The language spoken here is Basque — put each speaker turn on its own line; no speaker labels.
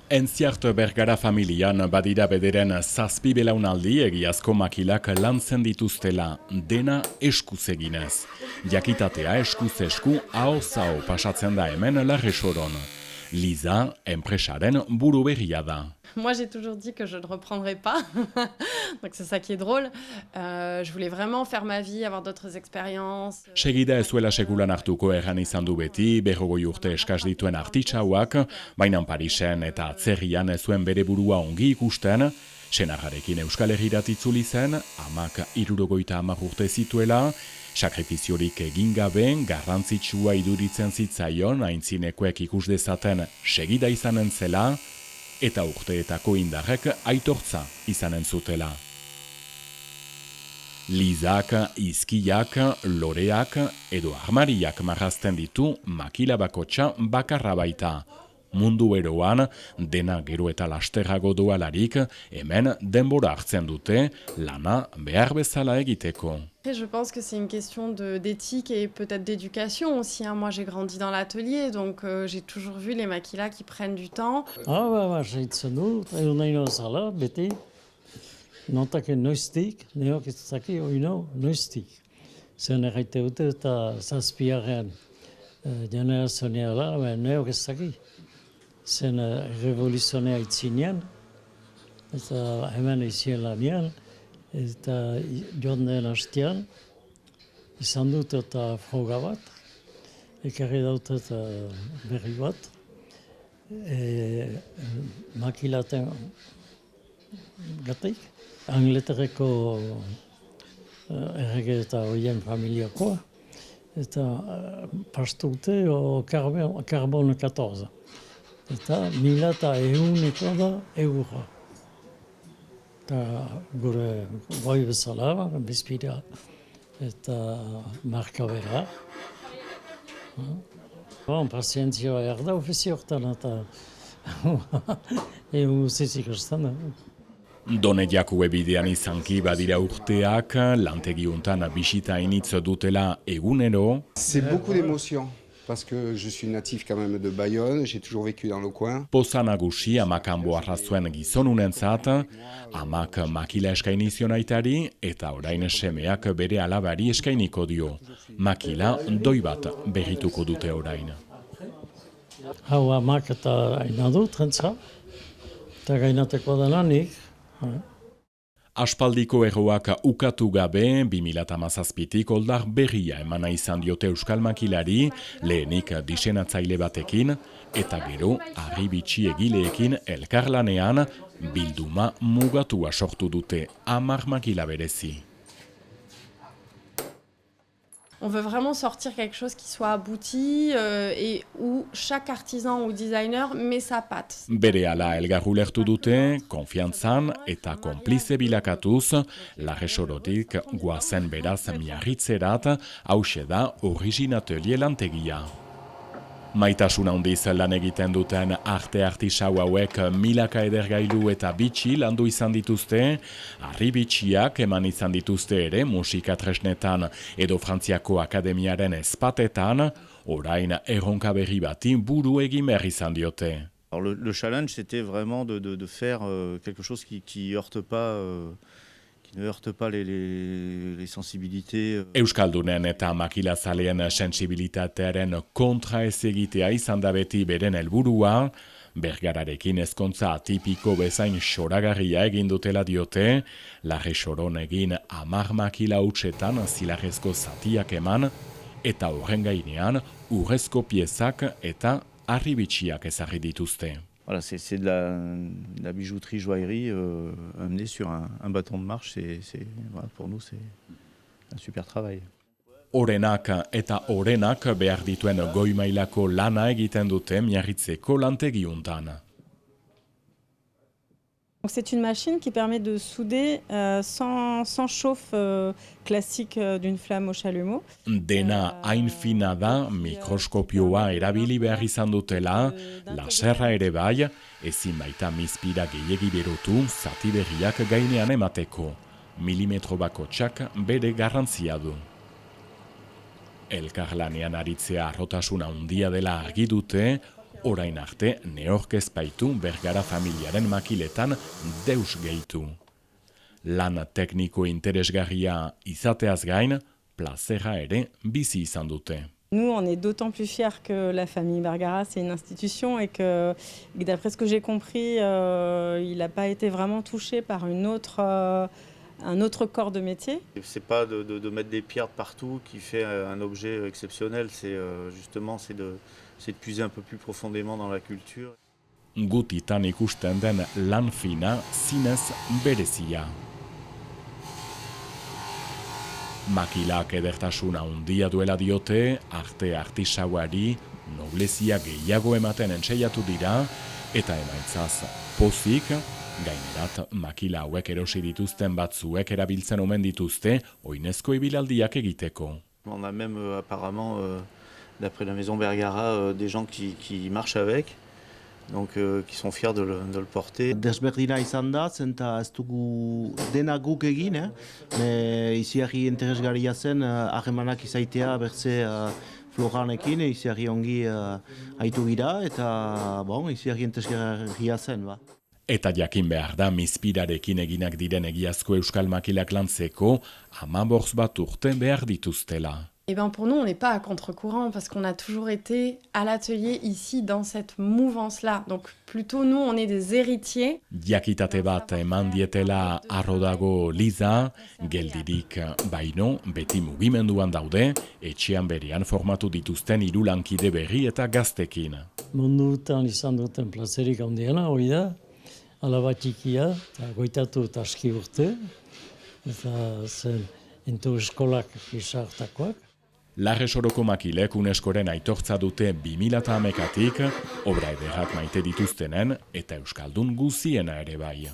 Entziart Bergara familian badira bederen zazpi belaunaldi egiazko makilak lantzen dituztela, dena eskuz eginez. Jakitatea eskuz esku aho-zaho pasatzen da hemen Larresoron. Liza, enpresaren buru berria da.
Moi, j'ai toujours dit que je ne reprendrai pas. Donc, c'est ça qui est drôle. Je voulais vraiment faire ma vie, avoir d'autres expériences.
Segida ez zuela sekulan hartuko erran izan du beti, 40 urte eskaz dituen artitxauak, baina Parisen eta atzerrian ez zuen bere burua ongi ikusten, senarrarekin Euskal Herrirat itzuli zen, amak 70 urte zituela, sakrifiziorik egin gabe, garrantzitsua iduritzen zitzaion, aintzinekoek ikus dezaten segida izanen zela, eta urteetako indarrek aitortza izanen zutela. Lizak, izkiak, loreak edo armariak marrazten ditu makila bakotxa bakarra baita. Mundu eroan, dena gero eta lasterrago doalarik, hemen denbora hartzen dute lana behar bezala egiteko.
Je pense que c'est une question d'éthique et peut-être d'éducation aussi. Moi, j'ai grandi dans l'atelier, donc j'ai toujours vu les maquilas qui prennent du temps.
Segitzen du, egun nahi nozala, beti. Notak noiztik, neok ez zaki oino noiztik. Zen erraite dute eta zazpiarrean generazioneala, neok ez zaki. Zen revoluzionea itzinean, eta hemen izien lanian, eta joan den hastean, izan dut eta froga bat, ekarri daut eta berri bat, makilaten gatik. Angleterreko errege eta hoien familiakoa, eta pastute karbon 14. Eta 1100 da eurra. Eta gure goi bezala, bizpidea eta marka bera. Pazientzia behar da ofizi hortan eta zizik ostan.
Done Jakube bidean izanki badira urteak, lantegiuntan bisita initz dutela egunero.
C'est beaucoup d'émotions, parce que je suis natif quand même de Bayonne, j'ai toujours vécu dans le coin.
Poza nagusi amakan boarra zuen gizonunentzat, amak makila eskaini zion aitari eta orain semeak bere alabari eskainiko dio. Makila doi bat berrituko dute orain.
Hau amak eta aina dut, rentza, eta gainateko delanik.
Aspaldiko erroak ukatu gabe, 2017tik oldar berria emana izan diote Euskal Makilari, lehenik disenatzaile batekin, eta gero harribitxi egileekin elkarlanean bilduma mugatua sortu dute 10 makila berezi.
On veut vraiment sortir quelque chose qui soit abouti et où chaque artisan ou designer met sa patte.
Berehala elgarru lertu dute, konfiantzan eta konplize bilakatuz, Larresorotik goazen beraz miarritzerat, hauxe da Originatelier lantegia. Maitasuna handiz lan egiten duten arte artisau hauek milaka edergailu eta bitxi landu izan dituzte, harribitxiak eman izan dituzte ere musika tresnetan edo Frantziako Akademiaren ezpatetan, orain erronka berri bati buru egin behar izan diote.
Alors le challenge, c'était vraiment de faire quelque chose qui heurte pas... qui ne heurte pas les sensibilités.
Euskaldunen eta makilazaleen sensibilitatearen kontra ez egitea izan da beti beren helburua, Bergararekin ezkontza atipiko bezain xoragarria egin dutela diote, Larresoron egin 10 makila hutsetan zilarrezko zatiak eman, eta horren gainean urrezko piezak eta harribitxiak ezarri dituzte.
Voilà, c'est de la bijouterie joaillerie amenée sur un bâton de marche. Voilà, pour nous, c'est un super travail.
Orenak eta orenak behar dituen goi mailako lana egiten dute Miarritzeko lantegiuntan.
C'est une machine qui permet de souder sans chauffe classique d'une flamme au chalumeau.
Dena hain fina da, mikroskopioa erabili behar izan dutela, laserra ere bai, ezin baita mizpira gehiegi berotu, zati berriak gainean emateko. Milimetro bakotxak bere garrantzia du. Elkarlanean aritzea arrotasuna handia dela argi dute, orain arte neorkez baitu Bergara familiaren makiletan deus gehitu. Lan tekniko interesgarria izateaz gain, plazera ere bizi izan dute.
Nous, on est d'autant plus fiers que la famille Bergara, c'est une institution et que d'après ce que j'ai compris, il n'a pas été vraiment touché par un autre corps de métier.
C'est pas de mettre des pierres partout qui fait un objet exceptionnel, c'est justement c'est de puiser un peu plus profondément dans la culture.
Gutitan ikusten den lan fina zinez berezia. Makilak edertasuna handia duela diote, arte artisauari noblezia gehiago ematen entseiatu dira, eta emaitzaz pozik, gainerat makila hauek erosi dituzten batzuek erabiltzen omen dituzte oinezko ibilaldiak egiteko.
On a même apparemment, d'après la maison Bergara, des gens qui marchent avec. Donc, qui sont fiers de le porter.
Desberdina izan da, zenta ez dugu dena guk egin, iziarri interesgarria zen harremanak izaitea bertze Floranekin, iziarri ongi haitu gira, eta iziarri interesgarria zen.
Eta jakin behar da, Mizpirarekin eginak diren egiazko euskal makilak lantzeko 15 bat urte behar dituztela.
Eh ben pour nous, on n'est pas à contre-courant parce qu'on a toujours été à l'atelier ici dans cette mouvance-là. Donc plutôt nous, on est des héritiers.
Jakitate bat eman dietela harro dago Liza, geldirik baino beti mugimenduan daude, etxean berean formatu dituzten 3 lankide berri eta gaztekin.
Mundutan izan duten plazerik handiena, hori da, alaba txikia, goitatu eta aski urte, eta zen ento eskolak izartakoak.
Larresoroko makilek UNESCOren aitortza dute 2011-tik, obra ederrak maite dituztenen eta euskaldun guziena ere bai.